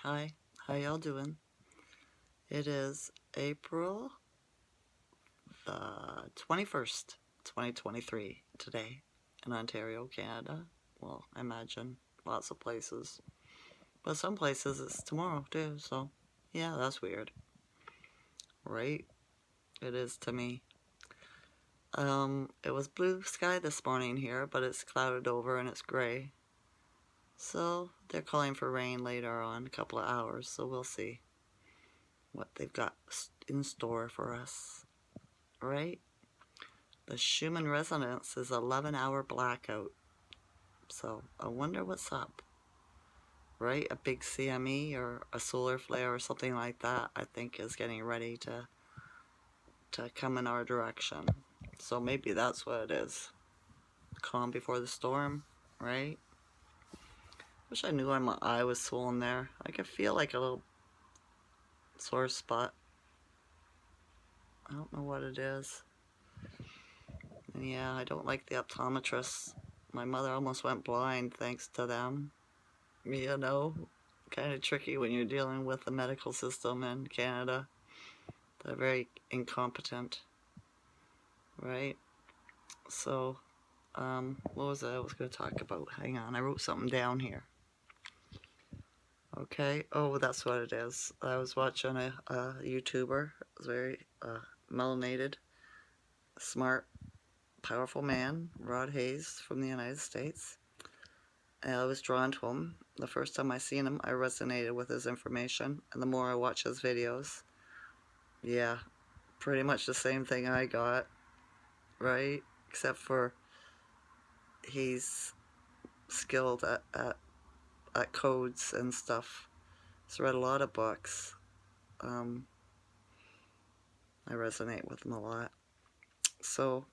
Hi, how y'all doing? It is April the 21st, 2023 today in Ontario, Canada. Well, I imagine lots of places. But some places it's tomorrow too, so yeah, that's weird. Right? It is to me. It was blue sky this morning here, but it's clouded over and it's gray. So they're calling for rain later on, a couple of hours, so we'll see what they've got in store for us. Right? The Schumann resonance is 11-hour blackout. So I wonder what's up. Right? A big CME or a solar flare or something like that, I think, is getting ready to come in our direction. So maybe that's what it is. Calm before the storm, right? Wish I knew why my eye was swollen there. I could feel like a little sore spot. I don't know what it is. And yeah, I don't like the optometrists. My mother almost went blind thanks to them. You know, kind of tricky when you're dealing with the medical system in Canada. They're very incompetent, right? So, what was I was going to talk about? Hang on, I wrote something down here. Okay, oh, that's what it is. I was watching a YouTuber. It was very melanated, smart, powerful man, Rod Hayes from the United States. And I was drawn to him. The first time I seen him, I resonated with his information. And the more I watch his videos, yeah, pretty much the same thing I got, right? Except for he's skilled at codes and stuff. He's read a lot of books. I resonate with him a lot. So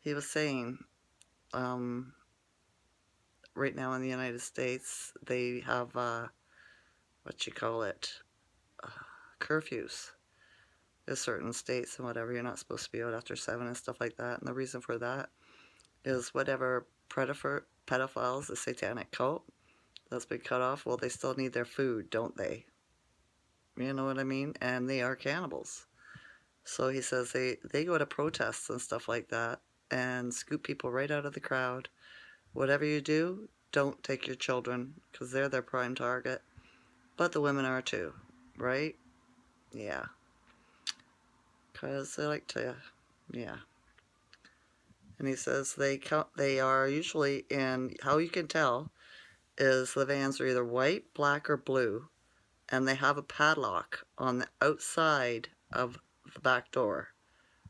he was saying, right now in the United States, they have, what you call it, curfews. There's certain states and whatever, you're not supposed to be out after 7 and stuff like that. And the reason for that is whatever pedophiles, the satanic cult, that's been cut off, well, they still need their food, don't they? You know what I mean? And they are cannibals. So he says they go to protests and stuff like that and scoop people right out of the crowd. Whatever you do, don't take your children because they're their prime target. But the women are too, right? Yeah. Because they like to, yeah. And he says they are usually in, how you can tell is the vans are either white, black, or blue, and they have a padlock on the outside of the back door.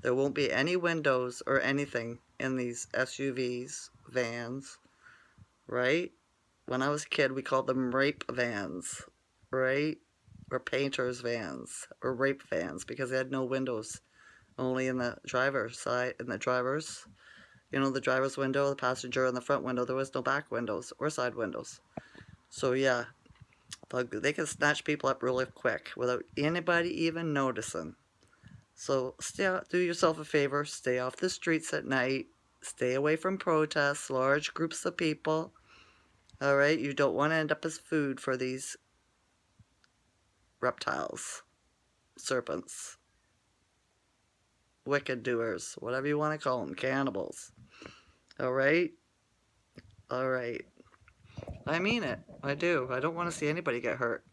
There won't be any windows or anything in these SUVs, vans, right? When I was a kid, we called them rape vans, right? Or painters' vans, or rape vans, because they had no windows, only in the driver's side, in the driver's, the driver's window, the passenger, and the front window. There was no back windows or side windows. So yeah, they can snatch people up really quick without anybody even noticing. So do yourself a favor, stay off the streets at night, stay away from protests, large groups of people. All right, you don't want to end up as food for these reptiles, serpents, wicked doers, whatever you want to call them, cannibals. All right? All right. I mean it. I do. I don't want to see anybody get hurt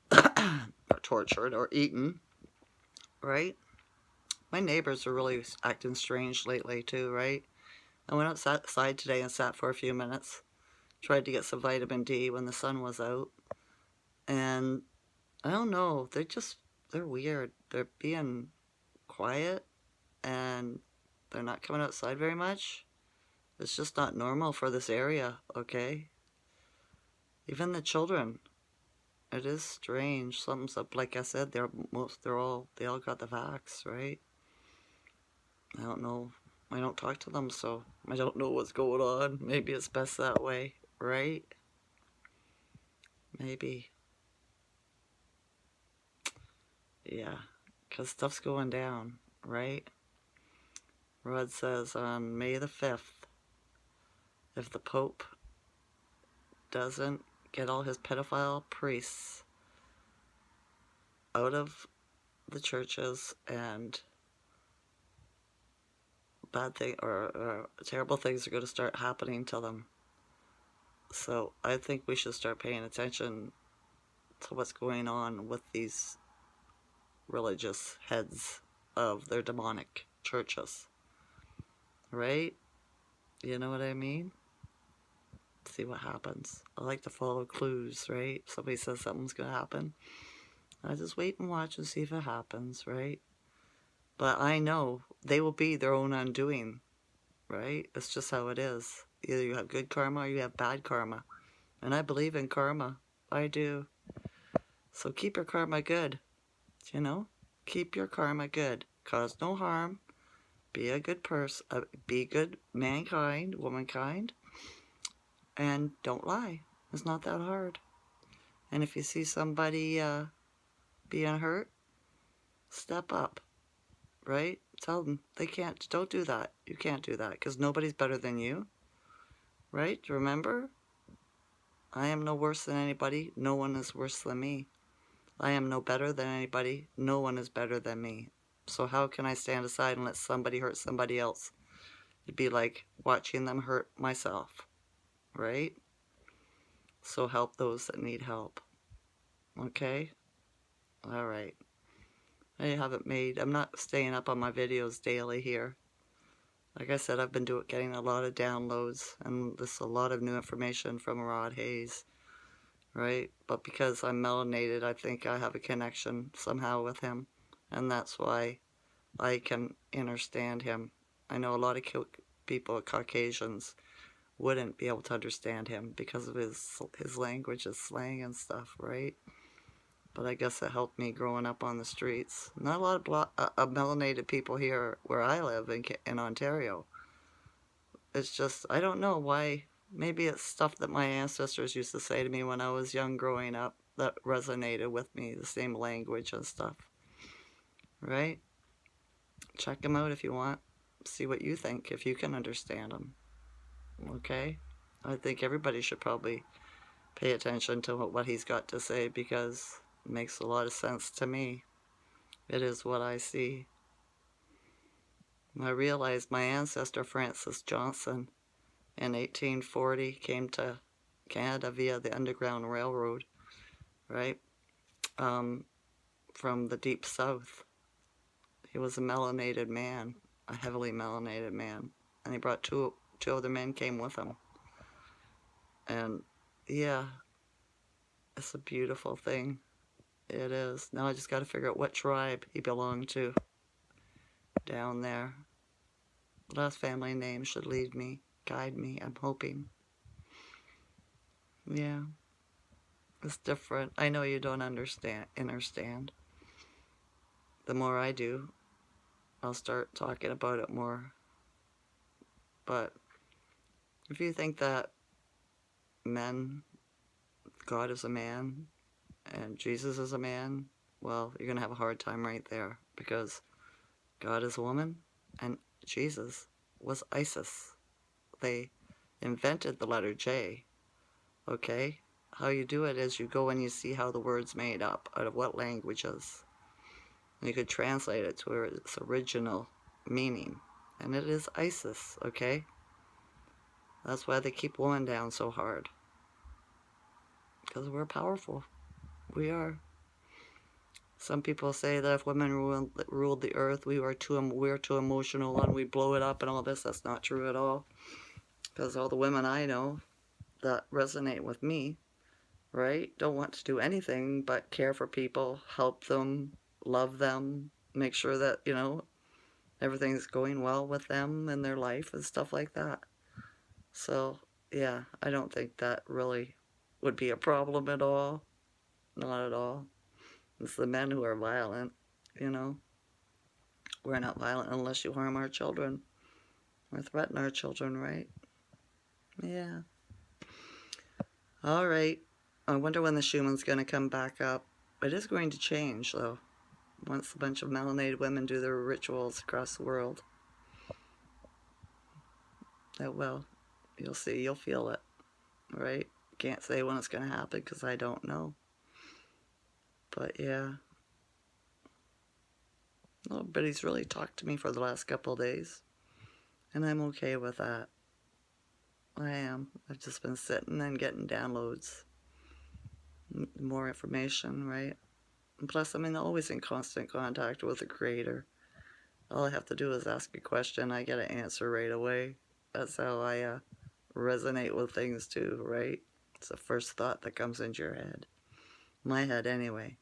or tortured or eaten, right? My neighbors are really acting strange lately, too, right? I went outside today and sat for a few minutes. Tried to get some vitamin D when the sun was out. And I don't know, they're weird. They're being quiet and they're not coming outside very much. It's just not normal for this area, okay? Even the children. It is strange. Something's up. Like I said, they all got the vax, right? I don't know. I don't talk to them, so I don't know what's going on. Maybe it's best that way, right? Maybe. Yeah. Because stuff's going down, right? Rod says on May the 5th, if the Pope doesn't get all his pedophile priests out of the churches, and bad thing or terrible things are going to start happening to them. So I think we should start paying attention to what's going on with these religious heads of their demonic churches. Right? You know what I mean? See what happens. I like to follow clues, right? Somebody says something's going to happen. I just wait and watch and see if it happens, right? But I know they will be their own undoing, right? It's just how it is. Either you have good karma or you have bad karma. And I believe in karma. I do. So keep your karma good, you know? Keep your karma good. Cause no harm. Be a good person. Be good mankind, womankind. And don't lie. It's not that hard. And if you see somebody being hurt, step up, right? Tell them they can't. Don't do that. You can't do that because nobody's better than you, right? Remember? I am no worse than anybody. No one is worse than me. I am no better than anybody. No one is better than me. So how can I stand aside and let somebody hurt somebody else? It'd be like watching them hurt myself, right? So help those that need help. Okay? All right. I haven't made, I'm not staying up on my videos daily here. Like I said, I've been getting a lot of downloads and there's a lot of new information from Rod Hayes, right? But because I'm melanated, I think I have a connection somehow with him. And that's why I can understand him. I know a lot of people, Caucasians, wouldn't be able to understand him because of his language, his slang and stuff, right? But I guess it helped me growing up on the streets. Not a lot of melanated people here where I live in Ontario. It's just, I don't know why. Maybe it's stuff that my ancestors used to say to me when I was young growing up that resonated with me, the same language and stuff. Right? Check them out if you want. See what you think, if you can understand them. Okay? I think everybody should probably pay attention to what he's got to say because it makes a lot of sense to me. It is what I see. I realized my ancestor, Francis Johnson, in 1840 came to Canada via the Underground Railroad, right? From the Deep South. He was a melanated man, a heavily melanated man. And he brought two other men came with him. And yeah, it's a beautiful thing. It is. Now I just got to figure out what tribe he belonged to down there. Last family name should lead me, guide me, I'm hoping. Yeah. It's different. I know you don't understand. The more I do, I'll start talking about it more. But if you think that God is a man, and Jesus is a man, well, you're going to have a hard time right there. Because God is a woman, and Jesus was Isis. They invented the letter J. Okay? How you do it is you go and you see how the word's made up, out of what languages. And you could translate it to its original meaning. And it is Isis, okay? That's why they keep women down so hard. Because we're powerful. We are. Some people say that if women ruled the earth, we're too emotional and we blow it up and all this. That's not true at all. Because all the women I know that resonate with me, right, don't want to do anything but care for people, help them, love them, make sure that, everything's going well with them and their life and stuff like that. So, yeah, I don't think that really would be a problem at all. Not at all. It's the men who are violent, We're not violent unless you harm our children or threaten our children, right? Yeah. All right. I wonder when the Schumann's going to come back up. It is going to change, though, once a bunch of melanated women do their rituals across the world. It will. You'll see. You'll feel it, right? Can't say when it's going to happen because I don't know. But yeah. Nobody's really talked to me for the last couple of days. And I'm okay with that. I am. I've just been sitting and getting downloads. More information, right? And plus, I'm always in constant contact with the creator. All I have to do is ask a question. I get an answer right away. That's how I resonate with things too, right? It's the first thought that comes into your head. My head, anyway.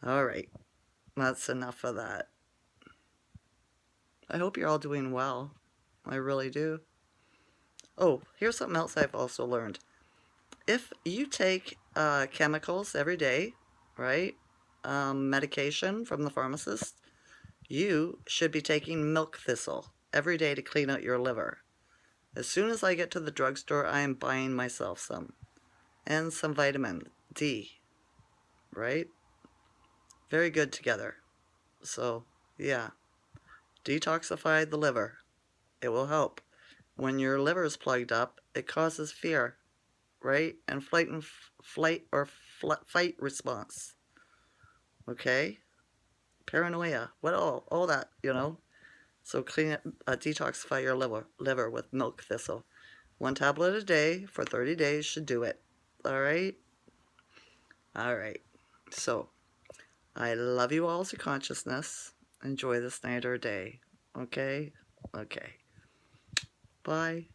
All right. That's enough of that. I hope you're all doing well. I really do. Oh, here's something else I've also learned. If you take chemicals every day, right? Medication from the pharmacist, you should be taking milk thistle every day to clean out your liver. As soon as I get to the drugstore, I am buying myself some. And some vitamin D, right? Very good together. So, yeah. Detoxify the liver. It will help. When your liver is plugged up, it causes fear, right? And fight response. Okay? Paranoia. What all that, So clean it, detoxify your liver with milk thistle. 1 tablet a day for 30 days should do it. All right? All right. So, I love you all to consciousness. Enjoy this night or day. Okay? Okay. Bye.